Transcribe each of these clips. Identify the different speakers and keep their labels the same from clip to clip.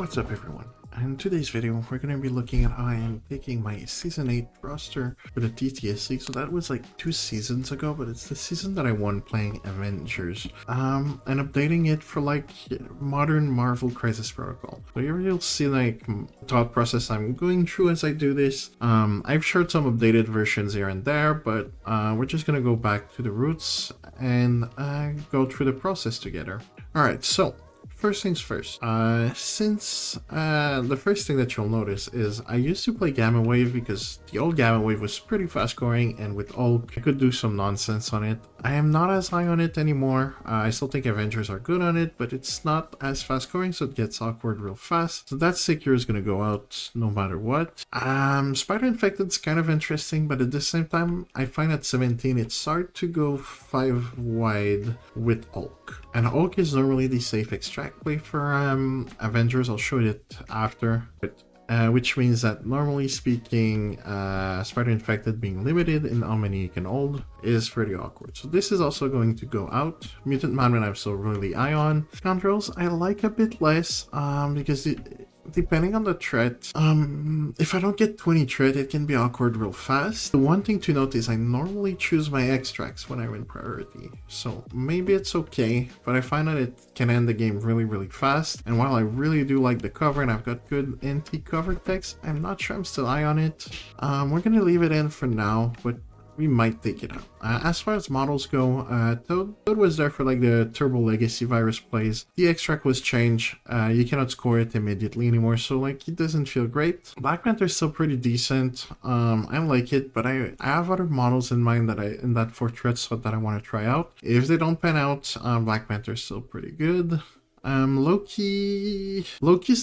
Speaker 1: What's up everyone? In today's video we're going to be looking at how I am taking my season 8 roster for the TTS league. So that was like 2 seasons ago, but it's the season that I won playing Avengers, and updating it for like modern Marvel Crisis Protocol. So here you'll see like thought process I'm going through as I do this. I've shared some updated versions here and there, but we're just going to go back to the roots and go through the process together. Alright, so first things first, since the first thing that you'll notice is I used to play Gamma Wave because the old Gamma Wave was pretty fast scoring, and with Hulk I could do some nonsense on it. I am not as high on it anymore. I still think Avengers are good on it, but it's not as fast scoring, so it gets awkward real fast. So that secure is going to go out no matter what. Spider Infected's kind of interesting, but at the same time I find at 17 it's hard to go 5 wide with Hulk. And Hulk is normally the safe extract play for Avengers. I'll show it after. But which means that normally speaking, Spider Infected being limited in how many you can hold is pretty awkward. So this is also going to go out. Mutant Madman I'm still really high on. Scoundrels I like a bit less because depending on the threat, if I don't get 20 threat, it can be awkward real fast. The one thing to note is I normally choose my extracts when I'm in priority, so maybe it's okay, but I find that it can end the game really fast. And while I really do like the cover and I've got good anti-cover text, I'm not sure I'm still high on it. We're gonna leave it in for now, but we might take it out. As far as models go, Toad was there for like the Turbo Legacy virus plays. The extract was changed. You cannot score it immediately anymore, so like it doesn't feel great. Black Panther's still pretty decent. I like it, but I have other models in mind that in that 4 threat slot that I want to try out. If they don't pan out, Black Panther's still pretty good. Loki's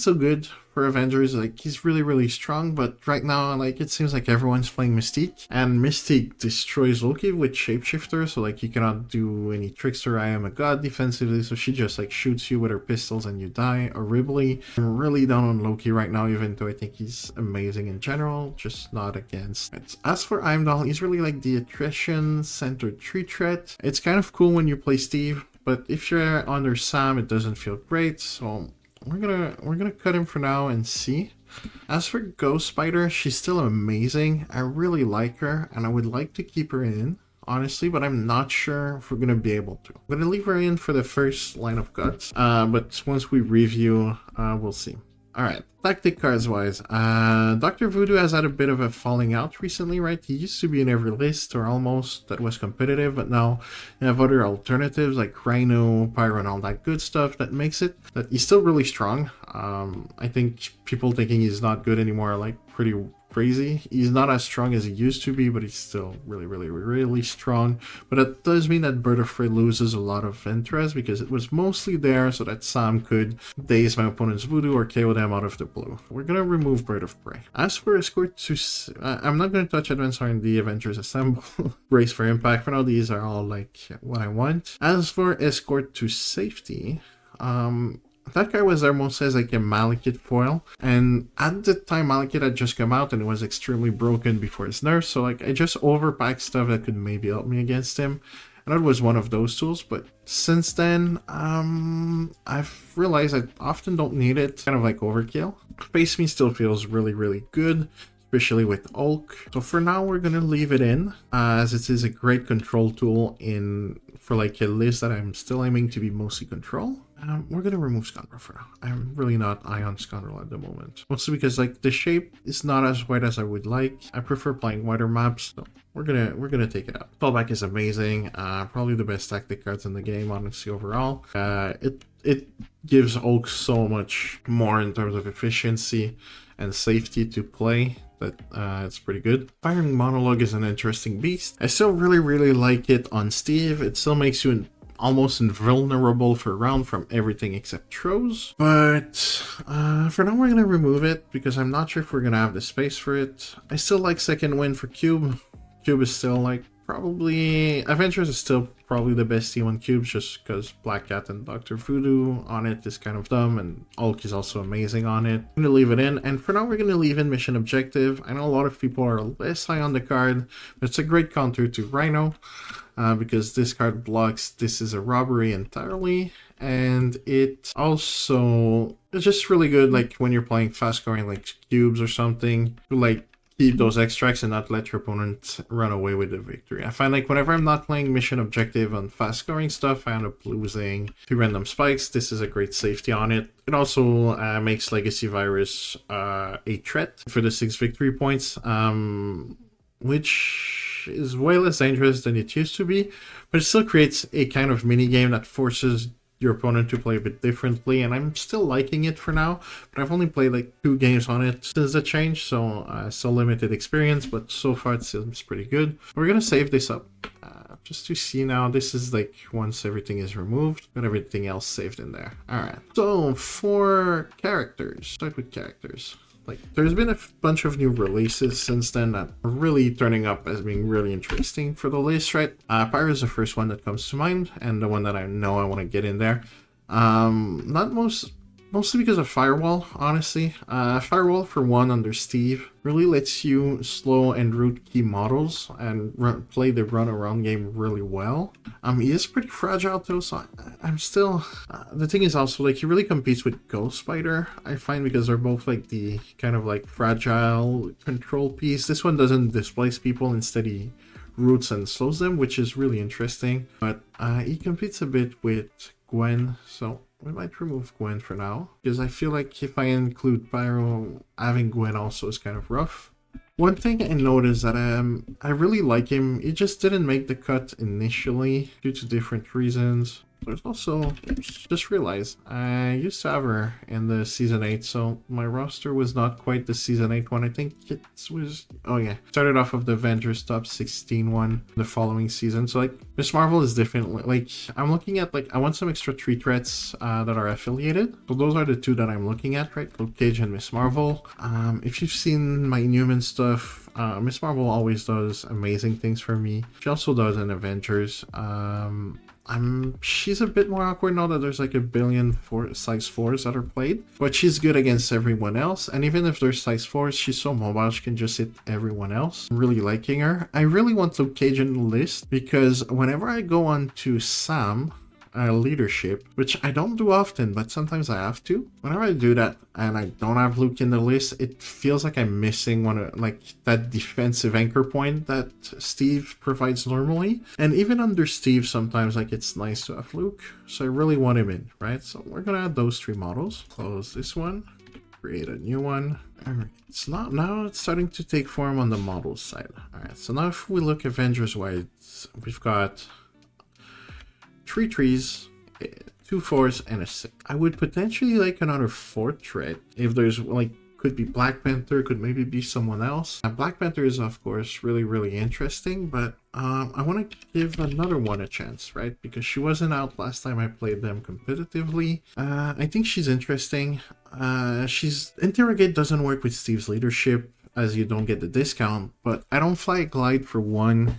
Speaker 1: still good for Avengers. Like he's really strong, but right now like it seems like everyone's playing Mystique, and Mystique destroys Loki with Shapeshifter, so like you cannot do any Trickster I am a god defensively, so she just like shoots you with her pistols and you die horribly. I'm really down on Loki right now, even though I think he's amazing in general, just not against it. As for Heimdall, he's really like the attrition centered 3 threat. It's kind of cool when you play Steve, but if you're under Sam, it doesn't feel great, so we're gonna cut him for now and see. As for Ghost Spider, she's still amazing. I really like her, and I would like to keep her in, honestly, but I'm not sure if we're gonna be able to. I'm gonna leave her in for the first line of cuts, but once we review, we'll see. Alright, tactic cards wise, Dr. Voodoo has had a bit of a falling out recently, right? He used to be in every list, or almost, that was competitive, but now you have other alternatives like Rhino, Pyro, and all that good stuff that makes it that he's still really strong. I think people thinking he's not good anymore are like pretty crazy. He's not as strong as he used to be, but he's still really strong. But that does mean that Bird of Prey loses a lot of interest because it was mostly there so that Sam could daze my opponent's voodoo or KO them out of the blue. We're gonna remove Bird of Prey. As for Escort to I'm not gonna touch Advance R&D, Avengers Assemble, Brace for Impact. For now, these are all like what I want. As for Escort to Safety, that guy was there mostly as like a Malekith foil, and at the time Malekith had just come out and it was extremely broken before his nerfs, so like I just overpacked stuff that could maybe help me against him, and that was one of those tools. But since then, I've realized I often don't need it, kind of like overkill. Space Me still feels really good, especially with Hulk. So for now we're gonna leave it in, as it is a great control tool for like a list that I'm still aiming to be mostly control. We're gonna remove Scoundrel for now. I'm really not high on Scoundrel at the moment, mostly because like the shape is not as wide as I would like. I prefer playing wider maps, so we're gonna take it out. Fallback is amazing, probably the best tactic cards in the game, honestly, overall. It gives Hulk so much more in terms of efficiency and safety to play that it's pretty good. Firing Monologue is an interesting beast. I still really like it on Steve. It still makes you almost invulnerable for a round from everything except throws, but for now we're gonna remove it because I'm not sure if we're gonna have the space for it. I still like Second Wind for Cube. Cube is still like probably Avengers is still probably the best team on cubes, just because Black Cat and Dr. Voodoo on it is kind of dumb, and Hulk is also amazing on it. I'm gonna leave it in, and for now we're gonna leave in Mission Objective. I know a lot of people are less high on the card, but it's a great counter to Rhino, because this card blocks This Is a Robbery entirely, and it also It's just really good, like when you're playing fast scoring like cubes or something, to like keep those extracts and not let your opponent run away with the victory. I find like whenever I'm not playing mission objective on fast scoring stuff, I end up losing to random spikes. This is a great safety on it. It also makes Legacy Virus a threat for the 6 victory points, which is way less dangerous than it used to be, but it still creates a kind of mini game that forces your opponent to play a bit differently, and I'm still liking it for now, but I've only played like 2 games on it since the change, so still limited experience, but so far it seems pretty good. We're gonna save this up just to see now. This is like once everything is removed, got everything else saved in there. Alright, so for characters, start with characters. Like, there's been a bunch of new releases since then that are really turning up as being really interesting for the list, right? Pyro is the first one that comes to mind, and the one that I know I want to get in there. Mostly because of Firewall, honestly. Firewall, for one, under Steve, really lets you slow and root key models and play the run-around game really well. He is pretty fragile though, so I'm still... the thing is also, like, he really competes with Ghost Spider, I find, because they're both, like, the kind of, like, fragile control piece. This one doesn't displace people, instead he roots and slows them, which is really interesting. But he competes a bit with Gwen, so... we might remove Gwen for now, because I feel like if I include Pyro, having Gwen also is kind of rough. One thing I noticed that I really like him, he just didn't make the cut initially due to different reasons. There's also, just realized, I used to have her in the Season 8, so my roster was not quite the Season 8 one. I think it was, oh yeah, started off of the Avengers top 16 one the following season. So like, Miss Marvel is different. Like, I'm looking at, like, I want some extra 3 threats that are affiliated. So those are the 2 that I'm looking at, right? Luke Cage and Miss Marvel. If you've seen my Newman stuff, Miss Marvel always does amazing things for me. She also does in Avengers. She's a bit more awkward now that there's like a billion size 4s that are played, but she's good against everyone else, and even if there's size 4s, she's so mobile she can just hit everyone else. I'm really liking her. I really want Luke Cage in the list, because whenever I go on to Sam leadership, which I don't do often, but sometimes I have to. Whenever I do that and I don't have Luke in the list, it feels like I'm missing one of, like, that defensive anchor point that Steve provides normally. And even under Steve, sometimes like it's nice to have Luke, so I really want him in, right? So we're gonna add those 3 models. Close this one, create a new one. Alright, it's not, now it's starting to take form on the models side. Alright, so now if we look Avengers wise, we've got 3 3s, 2 4s, and a 6. I would potentially like another 4th threat if there's, like, could be Black Panther, could maybe be someone else. Black Panther is of course really interesting, but I want to give another one a chance, right? Because she wasn't out last time I played them competitively. I think she's interesting. Interrogate doesn't work with Steve's leadership, as you don't get the discount, but I don't fly glide for one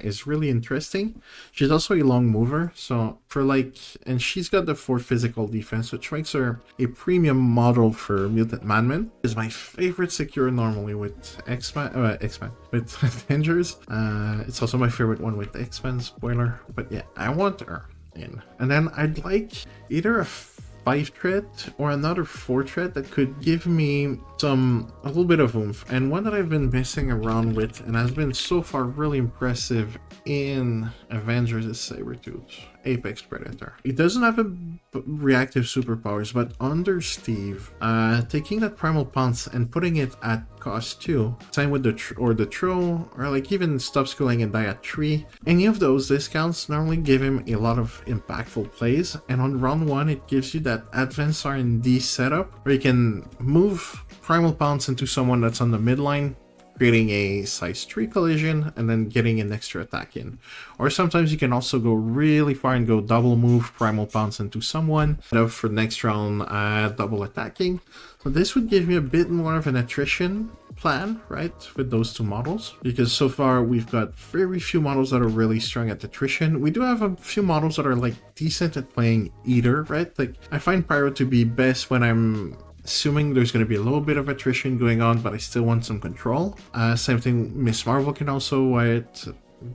Speaker 1: is really interesting. She's also a long mover, so for like, and she's got the 4 physical defense, which makes her a premium model for Mutant Madman. Is my favorite secure normally with X-Men, with Avengers. It's also my favorite one with X-Men, spoiler, but yeah, I want her in. And then I'd like either a 5 threat or another 4 threat that could give me a little bit of oomph, and one that I've been messing around with and has been so far really impressive in Avengers is Sabretooth, Apex Predator. He doesn't have a reactive superpowers, but under Steve, taking that Primal Pounce and putting it at cost 2, same with the throw, or like even stop schooling and die at 3, any of those discounts normally give him a lot of impactful plays, and on round 1 it gives you that advanced R&D setup where you can move Primal Pounce into someone that's on the midline, creating a size 3 collision and then getting an extra attack in. Or sometimes you can also go really far and go double move Primal Pounce into someone, for the next round double attacking. So this would give me a bit more of an attrition plan, right, with those 2 models, because so far we've got very few models that are really strong at attrition. We do have a few models that are like decent at playing either, right? Like I find Pyro to be best when I'm assuming there's going to be a little bit of attrition going on, but I still want some control. Same thing, Miss Marvel can also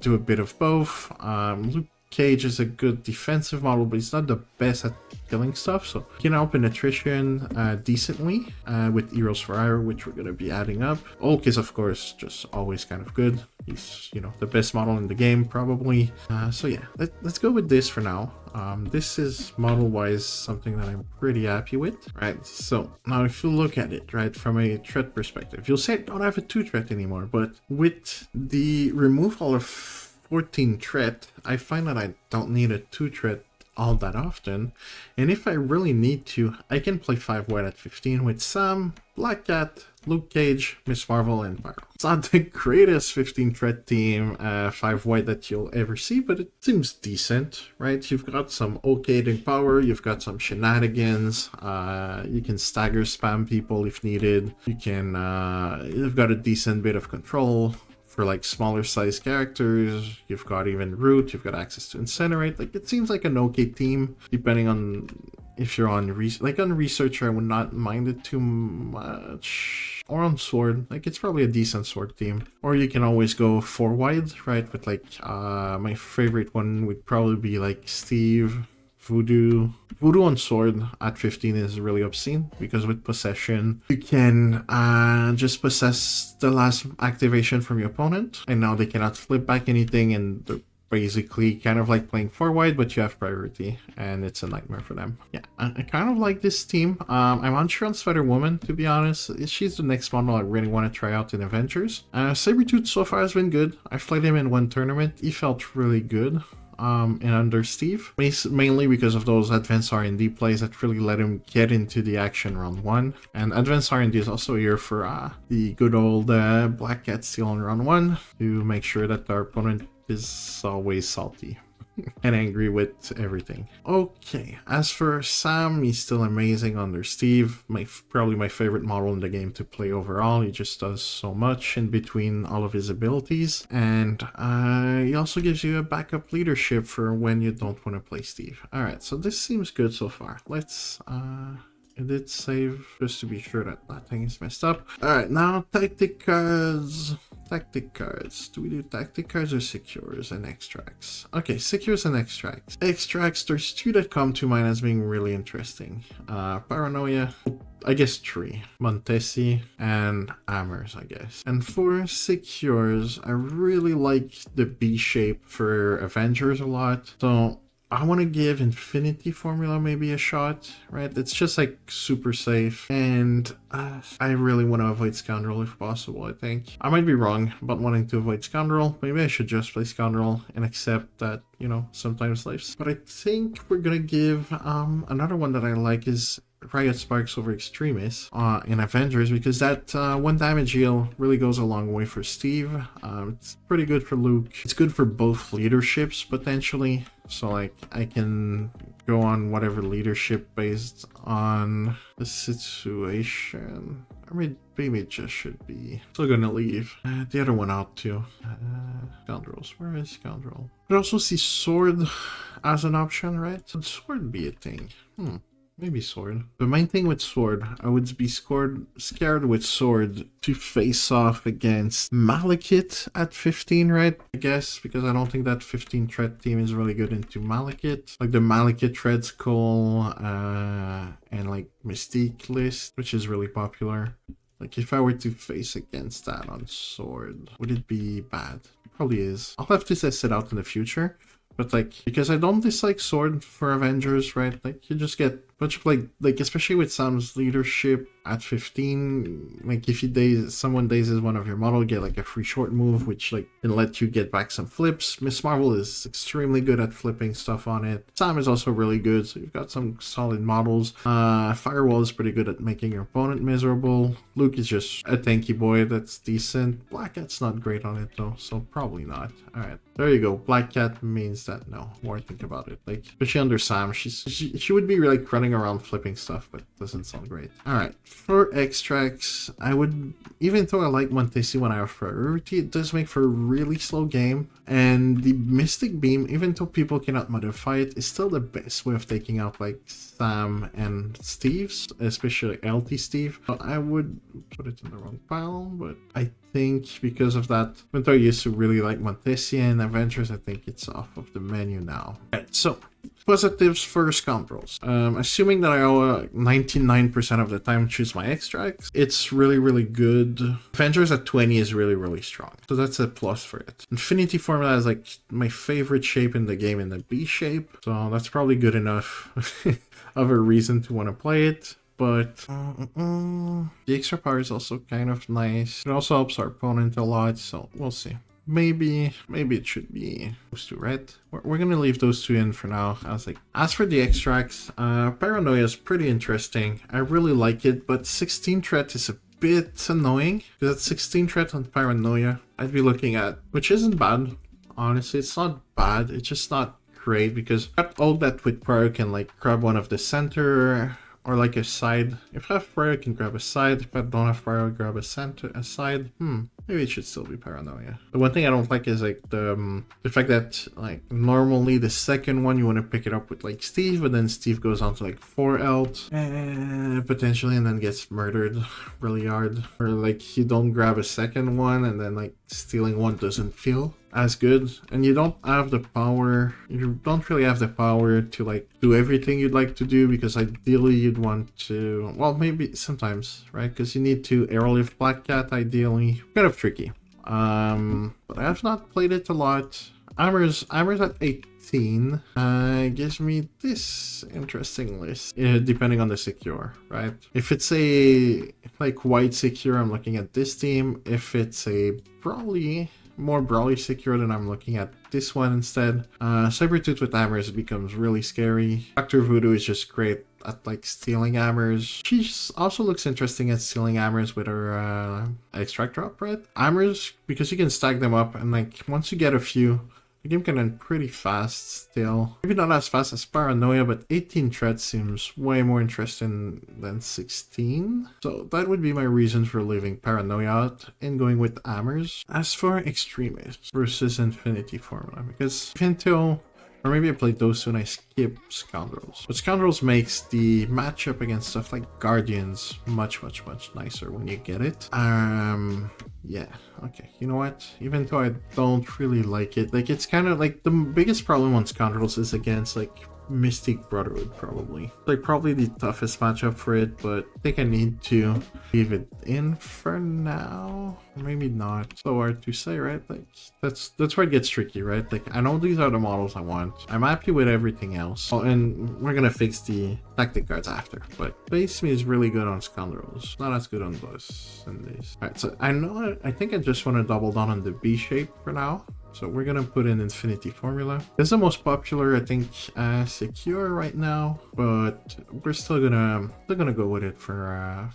Speaker 1: do a bit of both. Luke Cage is a good defensive model, but he's not the best at killing stuff, so he can help in attrition decently with Heroes for Hire, which we're going to be adding up. Hulk is, of course, just always kind of good. He's, you know, the best model in the game, probably. So yeah, let's go with this for now. This is model-wise something that I'm pretty happy with. Right, so now if you look at it, right, from a threat perspective, you'll say I don't have a 2 threat anymore, but with the removal of 14 threat, I find that I don't need a 2 threat all that often, and if I really need to, I can play 5 white at 15 with Sam, Black Cat, Luke Cage, Miss Marvel, and Pyro. It's not the greatest 15 threat team 5 white that you'll ever see, but it seems decent, right? You've got some okaying power, you've got some shenanigans, you can stagger spam people if needed, you can you've got a decent bit of control. For like smaller size characters, you've got even Root, you've got access to Incinerate. Like, it seems like an okay team, depending on if you're on on Researcher, I would not mind it too much. Or on Sword, like, it's probably a decent Sword team. Or you can always go 4 wide, right? With like my favorite one would probably be like Steve, Voodoo on Sword at 15 is really obscene, because with Possession, you can just possess the last activation from your opponent, and now they cannot flip back anything, and they're basically kind of like playing 4 wide, but you have priority, and it's a nightmare for them. Yeah, I kind of like this team. I'm unsure on Spider-Woman, to be honest. She's the next model I really want to try out in Avengers. Sabretooth so far has been good. I played him in one tournament. He felt really good. And under Steve, mainly because of those advanced R&D plays that really let him get into the action round 1. And advanced R&D is also here for the good old Black Cat steal on round 1 to make sure that our opponent is always salty and angry with everything. Okay, as for Sam, he's still amazing under Steve. Probably my favorite model in the game to play overall. He just does so much in between all of his abilities, and he also gives you a backup leadership for when you don't want to play Steve. Alright, so this seems good so far. Let's I did save just to be sure that nothing is messed up. Alright, now tactic cards. Tactic cards. Do we do tactic cards or secures and extracts? Okay, secures and extracts. Extracts, there's 2 that come to mind as being really interesting. Paranoia, I guess 3. Montesi and Hammers, I guess. And for secures, I really like the B shape for Avengers a lot. So I want to give Infinity Formula maybe a shot, right? It's just like super safe, and I really want to avoid Scoundrel if possible, I think. I might be wrong about wanting to avoid Scoundrel. Maybe I should just play Scoundrel and accept that, you know, sometimes life's. But I think we're gonna give another one that I like is Riot Sparks over Extremis in Avengers, because that 1 damage heal really goes a long way for Steve. It's pretty good for Luke. It's good for both leaderships potentially, so like I can go on whatever leadership based on the situation. I mean, maybe it just should be. Still gonna leave the other one out too. Scoundrels, where is Scoundrel? Could also see Sword as an option, right? Could Sword be a thing? Maybe Sword. The main thing with Sword, I would be scared with Sword to face off against Malekith at 15, right? I guess, because I don't think that 15 threat team is really good into Malekith. Like the Malekith thread skull and like Mystique list, which is really popular. Like if I were to face against that on Sword, would it be bad? It probably is. I'll have to test it out in the future. But like, because I don't dislike Sword for Avengers, right? Like you just get a bunch of like especially with Sam's leadership at 15, like if you someone dazes one of your model, get like a free short move, which like can let you get back some flips. Miss Marvel is extremely good at flipping stuff on it. Sam is also really good, so you've got some solid models. Firewall is pretty good at making your opponent miserable. Luke is just a tanky boy that's decent. Black Cat's not great on it though, so probably not. Alright, there you go. Black Cat means that no. More think about it. Like, especially under Sam, she would be like running around flipping stuff, but doesn't sound great. Alright, for extracts, I would, even though I like Montesi when I have priority, it does make for a really slow game, And the Mystic Beam, even though people cannot modify it, is still the best way of taking out like Sam and Steve's, especially LT Steve. So I would put it in the wrong pile, but I think because of that, even though I used to really like Montessia and Avengers, I think it's off of the menu now. Alright, so positives for scoundrels. Assuming that I 99% of the time choose my extracts, it's really good. Avengers at 20 is really strong, so that's a plus for it. Infinity Formula is like my favorite shape in the game, in the B shape, so that's probably good enough of a reason to want to play it. But the extra power is also kind of nice. It also helps our opponent a lot, so we'll see. Maybe it should be those two, right? We're gonna leave those two in for now. As for the extracts, Paranoia is pretty interesting. I really like it, but 16 threat is a bit annoying, because at 16 threat on Paranoia, I'd be looking at, which isn't bad, honestly. It's not bad, it's just not great, because all that with Pyro can like grab one of the center, or like a side. If I have Pyro, I can grab a side. If I don't have Pyro, I grab a side. Maybe it should still be Paranoia. The one thing I don't like is like the fact that like normally the second one you want to pick it up with like Steve, but then Steve goes on to like 4 elt potentially, and then gets murdered really hard. Or like you don't grab a second one, and then like stealing one doesn't feel as good, and you don't have the power. You don't really have the power to like do everything you'd like to do, because ideally you'd want to, well, maybe sometimes, right? Because you need to airlift Black Cat ideally. Kind of tricky. But I have not played it a lot. Armor's at 18 gives me this interesting list, depending on the secure, right? If it's a like white secure, I'm looking at this team. If it's a Brawly, more Brawly secure, then I'm looking at this one instead. Sabertooth with hammers becomes really scary. Dr. Voodoo is just great at like stealing hammers. She also looks interesting at stealing hammers with her extract drop, right? Hammers, because you can stack them up, and like once you get a few, the game can end pretty fast still. Maybe not as fast as Paranoia, but 18 threat seems way more interesting than 16. So that would be my reason for leaving Paranoia out and going with hammers. As for Extremist versus Infinity Formula, because Pinto, or maybe I played those two and I skip Scoundrels. But Scoundrels makes the matchup against stuff like Guardians much nicer when you get it. Yeah, okay, you know what? Even though I don't really like it, like it's kind of like the biggest problem on Scoundrels is against like Mystic Brotherhood, probably. Like probably the toughest matchup for it, but I think I need to leave it in for now. Or maybe not. So hard to say, right? Like that's where it gets tricky, right? Like I know these are the models I want. I'm happy with everything else. Oh, and we're gonna fix the tactic cards after. But base me is really good on Scoundrels. Not as good on those and these. Alright, so I think I just want to double down on the B shape for now. So we're gonna put in Infinity Formula. It's the most popular, I think, secure right now, but we're still gonna go with it for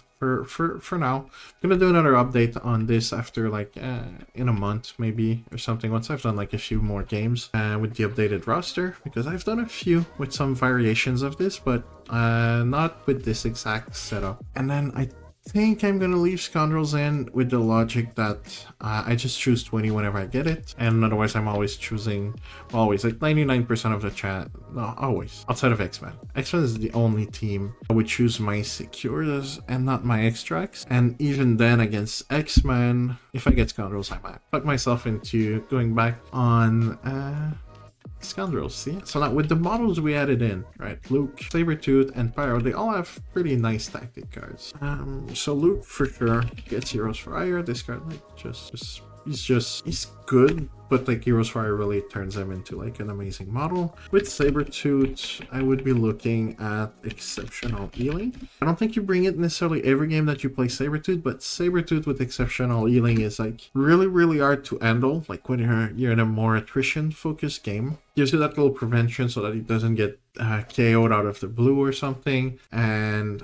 Speaker 1: now. I'm gonna do another update on this after like in a month maybe or something, once I've done like a few more games with the updated roster, because I've done a few with some variations of this, but not with this exact setup. And then I think I'm gonna leave Scoundrels in with the logic that I just choose 20 whenever I get it, and otherwise I'm always choosing, always, like 99% of the chat, no, always, outside of X-Men. X-Men is the only team I would choose my secures and not my extracts, and even then against X-Men, if I get Scoundrels, I might put myself into going back on Scoundrels. See, so now with the models we added in, right, Luke, Sabertooth, and Pyro, they all have pretty nice tactic cards. So Luke for sure gets Heroes for Hire. This card, like, he's good, but like Heroes for Hire really turns him into like an amazing model. With Sabertooth, I would be looking at Exceptional Healing. I don't think you bring it necessarily every game that you play Sabertooth, but Sabertooth with Exceptional Healing is like really hard to handle, like when you're in a more attrition focused game. Gives you that little prevention so that it doesn't get KO'd out of the blue or something, and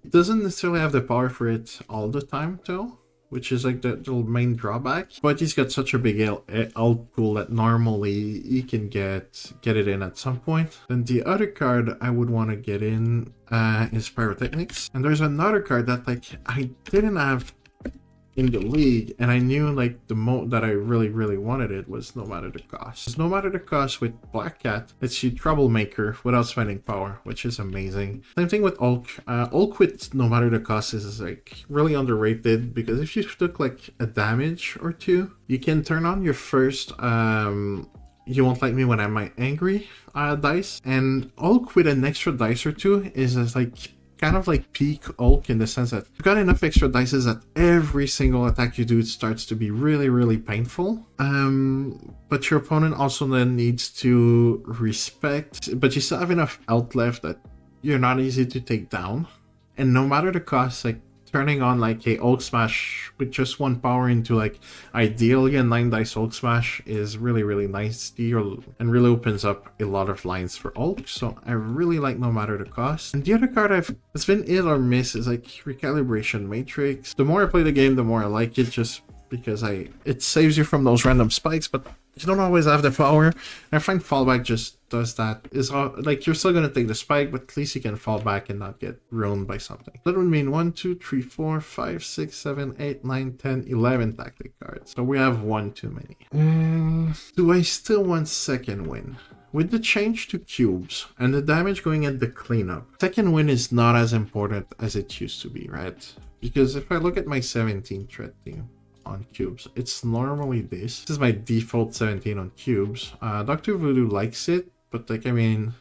Speaker 1: doesn't necessarily have the power for it all the time though, which is like the little main drawback. But he's got such a big ult pool that normally he can get it in at some point. Then the other card I would want to get in is Pyrotechnics. And there's another card that like I didn't have in the league, and I knew like the mode that I really wanted it was no matter the cost. No matter the cost with Black Cat, it's you troublemaker without spending power, which is amazing. Same thing with Ulk. Ulk with no matter the cost is like really underrated, because if you took like a damage or two, you can turn on your first you won't like me when I'm angry dice, and Ulk with an extra dice or two is like kind of like peak Ulk, in the sense that you've got enough extra dices that every single attack you do, it starts to be really painful. But your opponent also then needs to respect, but you still have enough health left that you're not easy to take down. And no matter the cost, like turning on like a Ulk Smash with just 1 power into like ideally a 9 dice Ulk Smash is really nice and really opens up a lot of lines for Ulk. So I really like no matter the cost. And the other card it's been hit or miss is like Recalibration Matrix. The more I play the game, the more I like it, just because it saves you from those random spikes, but you don't always have the power. And I find fallback just does that. Is like you're still gonna take the spike, but at least you can fall back and not get ruined by something. That would mean 1, 2, 3, 4, 5, 6, 7, 8, 9, 10, 11 tactic cards. So we have one too many. Do I still want second win? With the change to cubes and the damage going at the cleanup, second win is not as important as it used to be, right? Because if I look at my 17 threat team on cubes, it's normally this. This is my default 17 on cubes. Dr. Voodoo likes it, but like, I mean,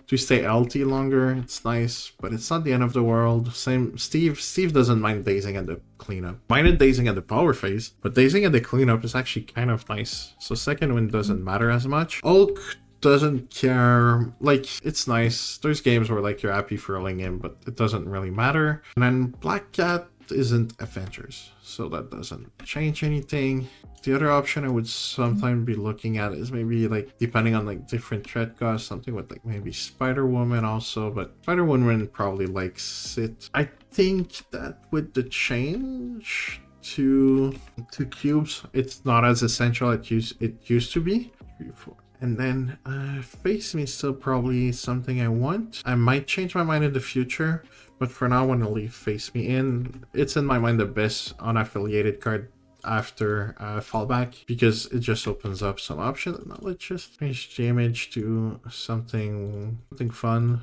Speaker 1: to stay healthy longer, it's nice, but it's not the end of the world. Same, Steve doesn't mind dazing at the cleanup. Minded dazing at the power phase, but dazing at the cleanup is actually kind of nice. So second win doesn't matter as much. Ulk doesn't care. Like, it's nice. There's games where like you're happy for rolling in, but it doesn't really matter. And then Black Cat isn't Avengers, so that doesn't change anything. The other option I would sometimes be looking at is maybe like, depending on like different threat costs, something with like maybe Spider-Woman also, but Spider-Woman probably likes it. I think that with the change to cubes, it's not as essential as it used to be. 3, 4. And then Face Me is still probably something I want. I might change my mind in the future, but for now I want to leave Face Me in. It's in my mind the best unaffiliated card after fallback, because it just opens up some options. Now let's just change the image to something fun.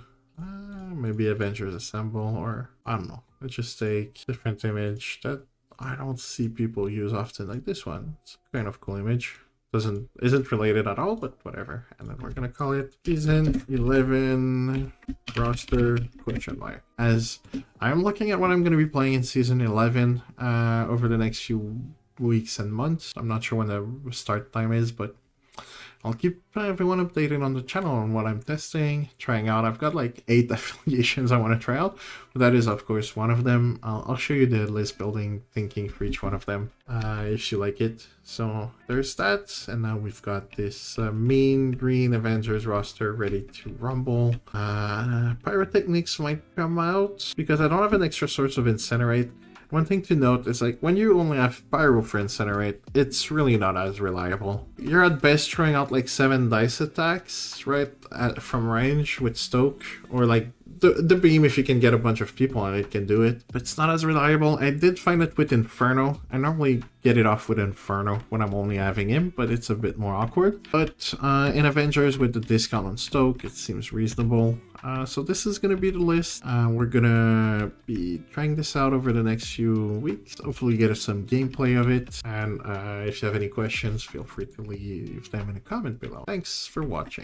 Speaker 1: Maybe Avengers Assemble, or I don't know. Let's just take different image that I don't see people use often, like this one. It's a kind of cool image. Isn't related at all, but whatever. And then we're gonna call it season 11 roster ? As I'm looking at what I'm gonna be playing in season 11 over the next few weeks and months. I'm not sure when the start time is, but I'll keep everyone updated on the channel on what I'm testing, trying out. I've got like 8 affiliations I want to try out, but that is of course one of them. I'll show you the list building thinking for each one of them if you like it. So there's that, and now we've got this mean green Avengers roster ready to rumble. Pyrotechnics might come out because I don't have an extra source of Incinerate. One thing to note is like when you only have Pyro for Incinerate, it's really not as reliable. You're at best throwing out like 7 dice attacks, right, from range with Stoke, or like the beam, if you can get a bunch of people on it, can do it, but it's not as reliable. I did find it with Inferno. I normally get it off with Inferno when I'm only having him, but it's a bit more awkward. But in Avengers with the discount on Stoke, it seems reasonable. So this is going to be the list. We're going to be trying this out over the next few weeks. Hopefully get some gameplay of it. And if you have any questions, feel free to leave them in a comment below. Thanks for watching.